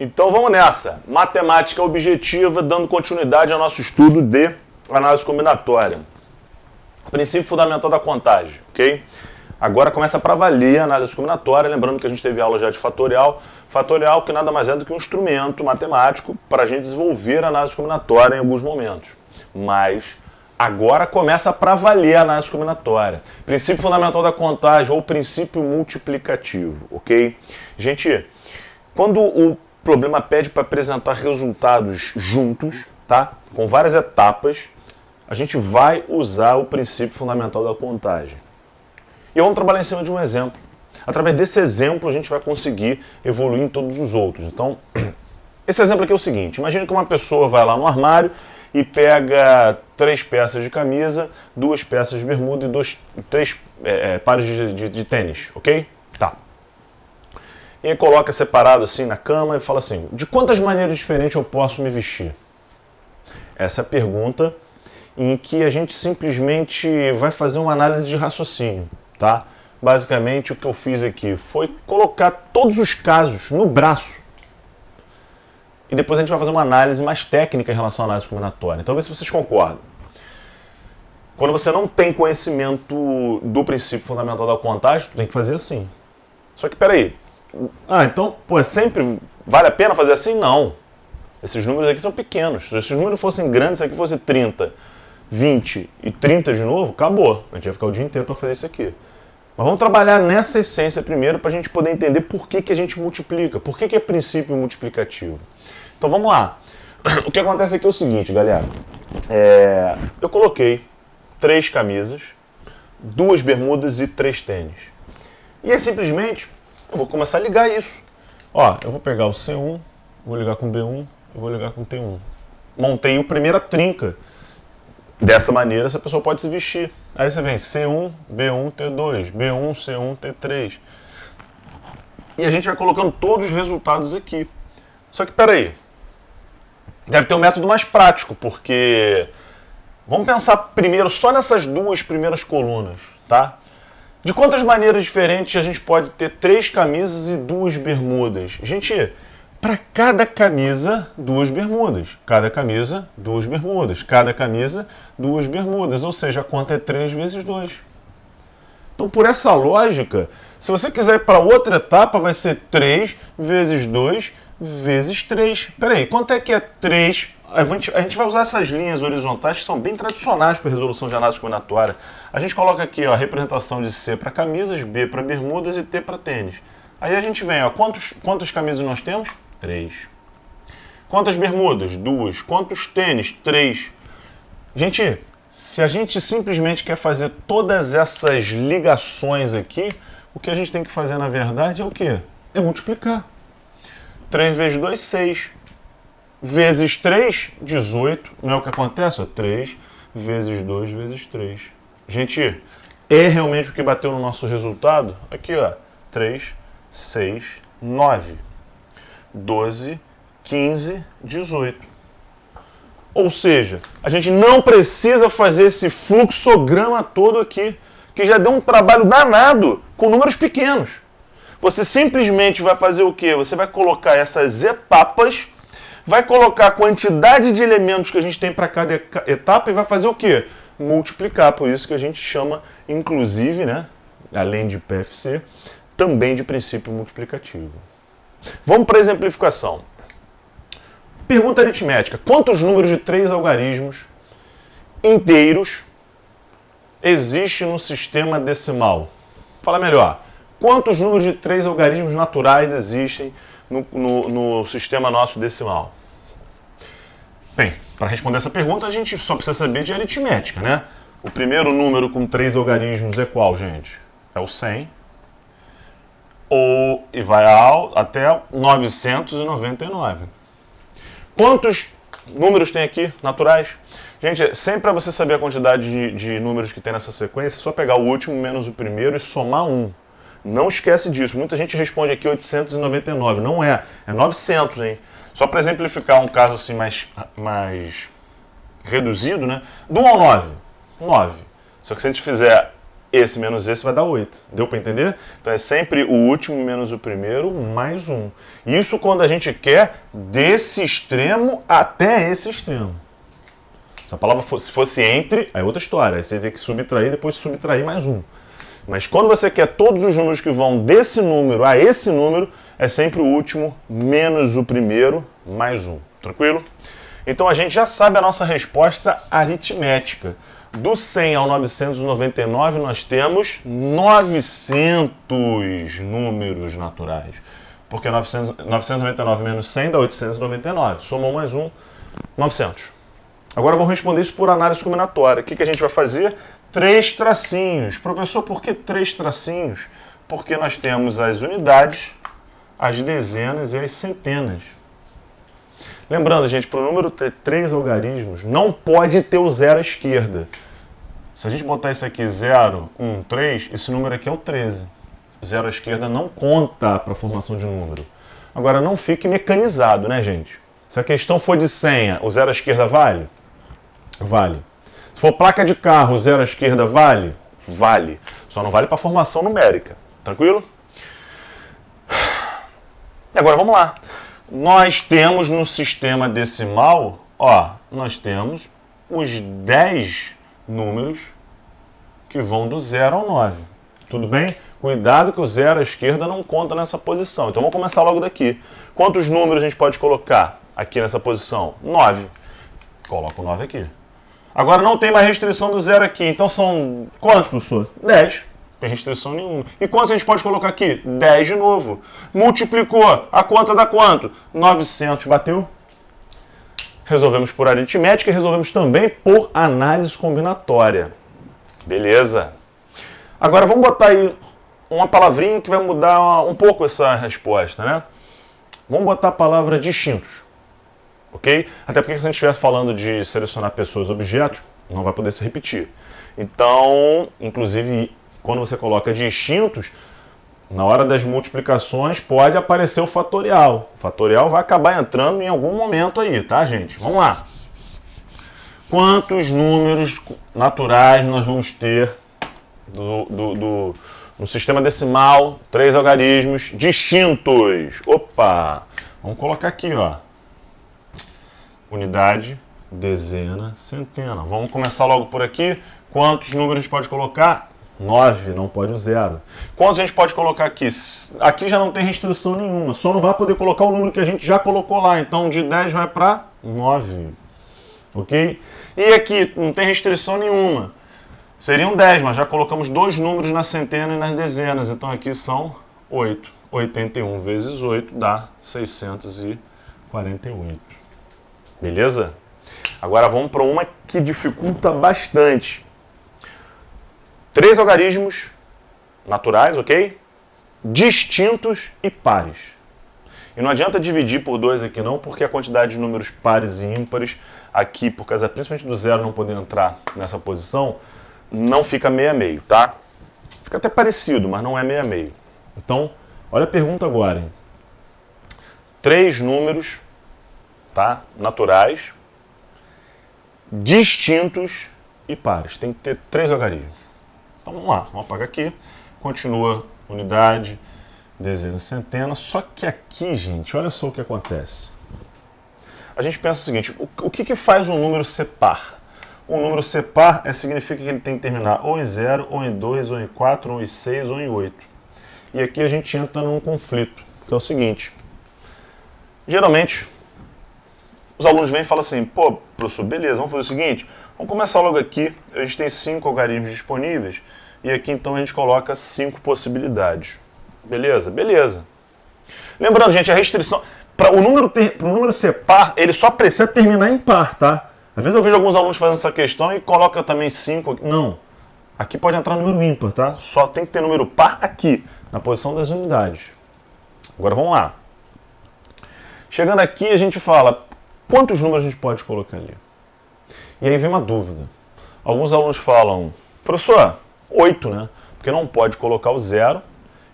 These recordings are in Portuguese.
Então vamos nessa. Matemática objetiva, dando continuidade ao nosso estudo de análise combinatória. Princípio fundamental da contagem, ok? Agora começa para valer a análise combinatória, lembrando que a gente teve aula já de fatorial. Fatorial que nada mais é do que um instrumento matemático para a gente desenvolver a análise combinatória em alguns momentos. Mas agora começa para valer a análise combinatória. Princípio fundamental da contagem ou princípio multiplicativo, ok? Gente, quando o problema pede para apresentar resultados juntos, tá? Com várias etapas, a gente vai usar o princípio fundamental da contagem. E vamos trabalhar em cima de um exemplo. Através desse exemplo, a gente vai conseguir evoluir em todos os outros. Então, esse exemplo aqui é o seguinte. Imagina que uma pessoa vai lá no armário e pega 3 peças de camisa, 2 peças de bermuda e 3 pares de tênis, ok? Tá. E aí coloca separado assim na cama e fala assim, de quantas maneiras diferentes eu posso me vestir? Essa é a pergunta em que a gente simplesmente vai fazer uma análise de raciocínio, tá? Basicamente o que eu fiz aqui foi colocar todos os casos no braço. E depois a gente vai fazer uma análise mais técnica em relação à análise combinatória. Então, vê se vocês concordam. Quando você não tem conhecimento do princípio fundamental da contagem, tu tem que fazer assim. Só que, peraí. Então, sempre vale a pena fazer assim? Não. Esses números aqui são pequenos. Se esses números fossem grandes, se aqui fosse 30, 20 e 30 de novo, acabou. A gente vai ficar o dia inteiro para fazer isso aqui. Mas vamos trabalhar nessa essência primeiro para a gente poder entender por que a gente multiplica. Por que é princípio multiplicativo? Então vamos lá. O que acontece aqui é o seguinte, galera. Eu coloquei 3 camisas, 2 bermudas e 3 tênis. E aí simplesmente eu vou começar a ligar isso. Ó, eu vou pegar o C1, vou ligar com o B1 e vou ligar com o T1. Montei a primeira trinca. Dessa maneira, essa pessoa pode se vestir. Aí você vem C1, B1, T2, B1, C1, T3. E a gente vai colocando todos os resultados aqui. Só que, peraí, deve ter um método mais prático, porque vamos pensar primeiro só nessas 2 primeiras colunas, tá? De quantas maneiras diferentes a gente pode ter 3 camisas e 2 bermudas? Gente, para cada camisa, 2 bermudas. Cada camisa, 2 bermudas. Cada camisa, 2 bermudas. Ou seja, a conta é 3 vezes 2. Então, por essa lógica, se você quiser ir para outra etapa, vai ser 3 vezes 2 vezes 3. Peraí, quanto é que é 3? A gente vai usar essas linhas horizontais que são bem tradicionais para resolução de análise combinatória. A gente coloca aqui ó, a representação de C para camisas, B para bermudas e T para tênis. Aí a gente vem, ó, quantas camisas nós temos? 3. Quantas bermudas? 2. Quantos tênis? 3. Gente, se a gente simplesmente quer fazer todas essas ligações aqui, o que a gente tem que fazer na verdade é o quê? É multiplicar. 3 vezes 2, 6. Vezes 3, 18. Não é o que acontece? Ó, 3 vezes 2 vezes 3. Gente, é realmente o que bateu no nosso resultado? Aqui, ó. 3, 6, 9. 12, 15, 18. Ou seja, a gente não precisa fazer esse fluxograma todo aqui, que já deu um trabalho danado com números pequenos. Você simplesmente vai fazer o quê? Você vai colocar essas etapas, vai colocar a quantidade de elementos que a gente tem para cada etapa e vai fazer o quê? Multiplicar. Por isso que a gente chama, inclusive, né, além de PFC, também de princípio multiplicativo. Vamos para a exemplificação. Pergunta aritmética. Quantos números de 3 algarismos inteiros existem no sistema decimal? Fala melhor. Quantos números de 3 algarismos naturais existem no sistema nosso decimal? Bem, para responder essa pergunta, a gente só precisa saber de aritmética, né? O primeiro número com 3 algarismos é qual, gente? É o 100. E vai até 999. Quantos números tem aqui, naturais? Gente, sempre para você saber a quantidade de números que tem nessa sequência, é só pegar o último menos o primeiro e somar 1. Não esquece disso. Muita gente responde aqui 899. Não é. É 900, hein? Só para exemplificar um caso assim mais reduzido, né? Do 1 ao 9. 9. Só que se a gente fizer esse menos esse vai dar 8. Deu para entender? Então é sempre o último menos o primeiro mais 1. Isso quando a gente quer desse extremo até esse extremo. Se a palavra se fosse entre, aí é outra história. Aí você tem que subtrair, depois subtrair mais 1. Mas quando você quer todos os números que vão desse número a esse número, é sempre o último menos o primeiro mais 1. Tranquilo? Então a gente já sabe a nossa resposta aritmética. Do 100 ao 999 nós temos 900 números naturais. Porque 999 menos 100 dá 899. Somou mais 1, 900. Agora vamos responder isso por análise combinatória. O que a gente vai fazer? 3 tracinhos. Professor, por que 3 tracinhos? Porque nós temos as unidades, as dezenas e as centenas. Lembrando, gente, para o número ter 3 algarismos, não pode ter o zero à esquerda. Se a gente botar isso aqui 0, 1, 3, esse número aqui é o 13. O zero à esquerda não conta para a formação de número. Agora, não fique mecanizado, né, gente? Se a questão for de senha, o zero à esquerda vale? Vale. Se for placa de carro, o zero à esquerda vale? Vale. Só não vale para a formação numérica. Tranquilo? E agora vamos lá. Nós temos no sistema decimal, nós temos os 10 números que vão do 0 ao 9. Tudo bem? Cuidado que o zero à esquerda não conta nessa posição. Então vamos começar logo daqui. Quantos números a gente pode colocar aqui nessa posição? 9. Coloca o 9 aqui. Agora não tem mais restrição do zero aqui. Então são quantos, professor? 10. Não tem restrição nenhuma. E quantos a gente pode colocar aqui? 10 de novo. Multiplicou. A conta dá quanto? 900. Bateu? Resolvemos por aritmética e resolvemos também por análise combinatória. Beleza. Agora vamos botar aí uma palavrinha que vai mudar um pouco essa resposta, né? Vamos botar a palavra distintos. Ok? Até porque se a gente estivesse falando de selecionar pessoas e objetos, não vai poder se repetir. Então, inclusive, quando você coloca distintos, na hora das multiplicações pode aparecer o fatorial. O fatorial vai acabar entrando em algum momento aí, tá, gente? Vamos lá. Quantos números naturais nós vamos ter no sistema decimal? 3 algarismos distintos. Opa! Vamos colocar aqui, unidade, dezena, centena. Vamos começar logo por aqui. Quantos números a gente pode colocar? 9, não pode o 0. Quantos a gente pode colocar aqui? Aqui já não tem restrição nenhuma, só não vai poder colocar o número que a gente já colocou lá. Então de 10 vai para 9. Ok? E aqui não tem restrição nenhuma. Seriam 10, mas já colocamos 2 números na centena e nas dezenas. Então aqui são 8. 81 vezes 8 dá 648. Beleza? Agora vamos para uma que dificulta bastante. 3 algarismos naturais, ok? Distintos e pares. E não adianta dividir por 2 aqui não, porque a quantidade de números pares e ímpares aqui, por causa principalmente do 0 não poder entrar nessa posição, não fica meio a meio, tá? Fica até parecido, mas não é meio a meio. Então, olha a pergunta agora, hein? 3 números, tá? Naturais, distintos e pares. Tem que ter 3 algarismos. Então vamos lá, vamos apagar aqui. Continua unidade, dezena, centena. Só que aqui, gente, olha só o que acontece. A gente pensa o seguinte, o que faz um número ser par? Um número ser par significa que ele tem que terminar ou em 0, ou em 2, ou em 4, ou em 6, ou em 8. E aqui a gente entra num conflito, que é o seguinte. Geralmente, os alunos vêm e falam assim, pô, professor, beleza, vamos fazer o seguinte, vamos começar logo aqui, a gente tem 5 algarismos disponíveis, e aqui então a gente coloca 5 possibilidades. Beleza? Beleza. Lembrando, gente, a restrição, para o número ser par, ele só precisa terminar em par, tá? Às vezes eu vejo alguns alunos fazendo essa questão e coloca também 5, não. Aqui pode entrar número ímpar, tá? Só tem que ter número par aqui, na posição das unidades. Agora vamos lá. Chegando aqui a gente fala, quantos números a gente pode colocar ali? E aí vem uma dúvida. Alguns alunos falam, professor, 8, né? Porque não pode colocar o 0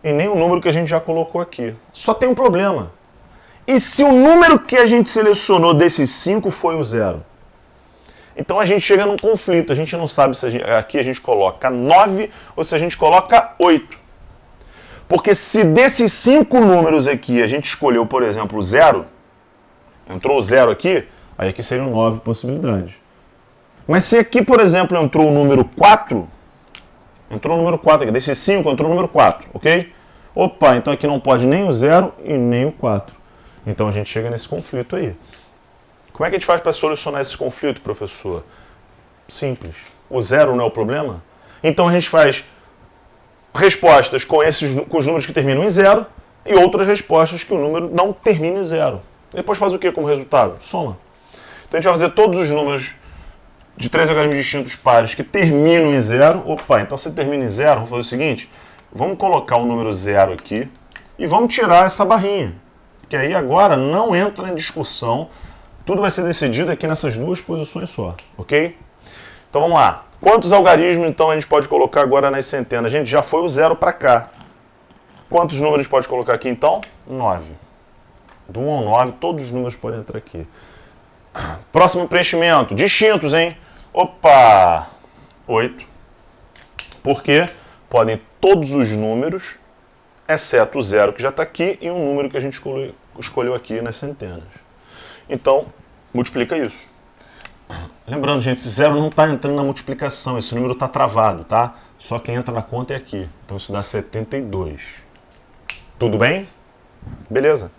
e nem o número que a gente já colocou aqui. Só tem um problema. E se o número que a gente selecionou desses 5 foi o 0? Então a gente chega num conflito, a gente não sabe se aqui a gente coloca 9 ou se a gente coloca 8. Porque se desses 5 números aqui a gente escolheu, por exemplo, 0, entrou o 0 aqui, aí aqui seriam 9 possibilidades. Mas se aqui, por exemplo, entrou o número 4, entrou o número 4 aqui, desses 5 entrou o número 4, ok? Opa, então aqui não pode nem o 0 e nem o 4. Então a gente chega nesse conflito aí. Como é que a gente faz para solucionar esse conflito, professor? Simples. O 0 não é o problema? Então a gente faz respostas com os números que terminam em 0 e outras respostas que o número não termina em 0. Depois faz o que como resultado? Soma. Então a gente vai fazer todos os números de 3 algarismos distintos pares que terminam em 0. Opa, então se termina em 0, vamos fazer o seguinte, vamos colocar o número 0 aqui e vamos tirar essa barrinha. Que aí agora não entra em discussão, tudo vai ser decidido aqui nessas duas posições só, ok? Então vamos lá. Quantos algarismos então a gente pode colocar agora nas centenas? Gente, já foi o 0 para cá. Quantos números a gente pode colocar aqui então? 9. Do 1 ao 9, todos os números podem entrar aqui. Próximo preenchimento, distintos, hein? Opa! 8. Por quê? Podem todos os números, exceto o 0 que já está aqui e um número que a gente escolheu aqui nas centenas. Então, multiplica isso. Lembrando, gente, esse 0 não está entrando na multiplicação, esse número está travado, tá? Só quem entra na conta é aqui. Então isso dá 72. Tudo bem? Beleza.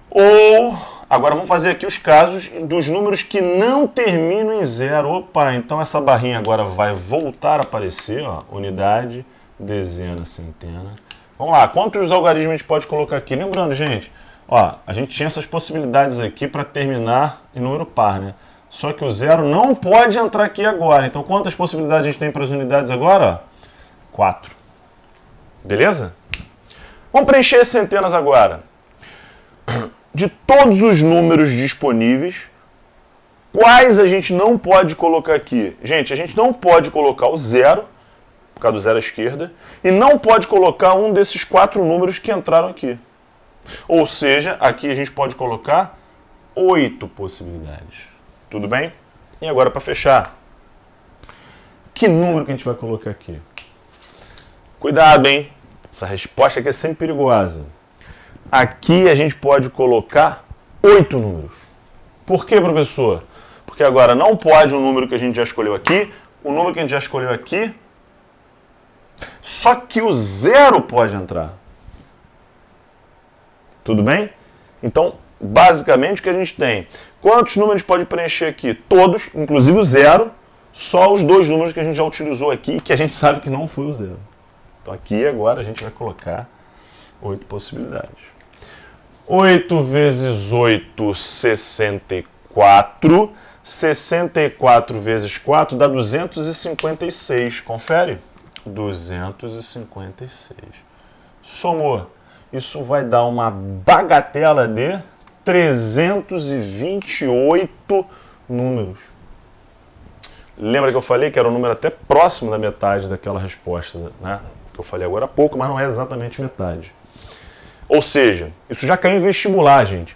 Ou, agora vamos fazer aqui os casos dos números que não terminam em 0. Opa, então essa barrinha agora vai voltar a aparecer, ó, unidade, dezena, centena. Vamos lá, quantos algarismos a gente pode colocar aqui? Lembrando, gente, ó, a gente tinha essas possibilidades aqui para terminar em número par, né? Só que o 0 não pode entrar aqui agora. Então, quantas possibilidades a gente tem para as unidades agora? 4. Beleza? Vamos preencher as centenas agora. De todos os números disponíveis, quais a gente não pode colocar aqui? Gente, a gente não pode colocar o 0, por causa do 0 à esquerda, e não pode colocar um desses 4 números que entraram aqui. Ou seja, aqui a gente pode colocar 8 possibilidades. Tudo bem? E agora, para fechar, que número que a gente vai colocar aqui? Cuidado, hein? Essa resposta aqui é sempre perigosa. Aqui a gente pode colocar 8 números. Por quê, professor? Porque agora não pode um número que a gente já escolheu aqui, o número que a gente já escolheu aqui, só que o 0 pode entrar. Tudo bem? Então, basicamente o que a gente tem. Quantos números pode preencher aqui? Todos, inclusive o 0, só os 2 números que a gente já utilizou aqui, que a gente sabe que não foi o 0. Então aqui agora a gente vai colocar 8 possibilidades. 8 vezes 8, 64. 64 vezes 4 dá 256. Confere? 256. Somou. Isso vai dar uma bagatela de 328 números. Lembra que eu falei que era um número até próximo da metade daquela resposta, né? Que eu falei agora há pouco, mas não é exatamente metade. Ou seja, isso já caiu em vestibular, gente.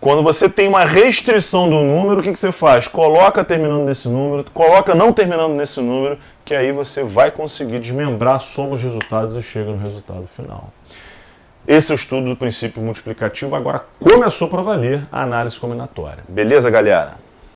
Quando você tem uma restrição do número, o que você faz? Coloca terminando nesse número, coloca não terminando nesse número, que aí você vai conseguir desmembrar, soma os resultados e chega no resultado final. Esse é o estudo do princípio multiplicativo, agora começou para valer a análise combinatória. Beleza, galera?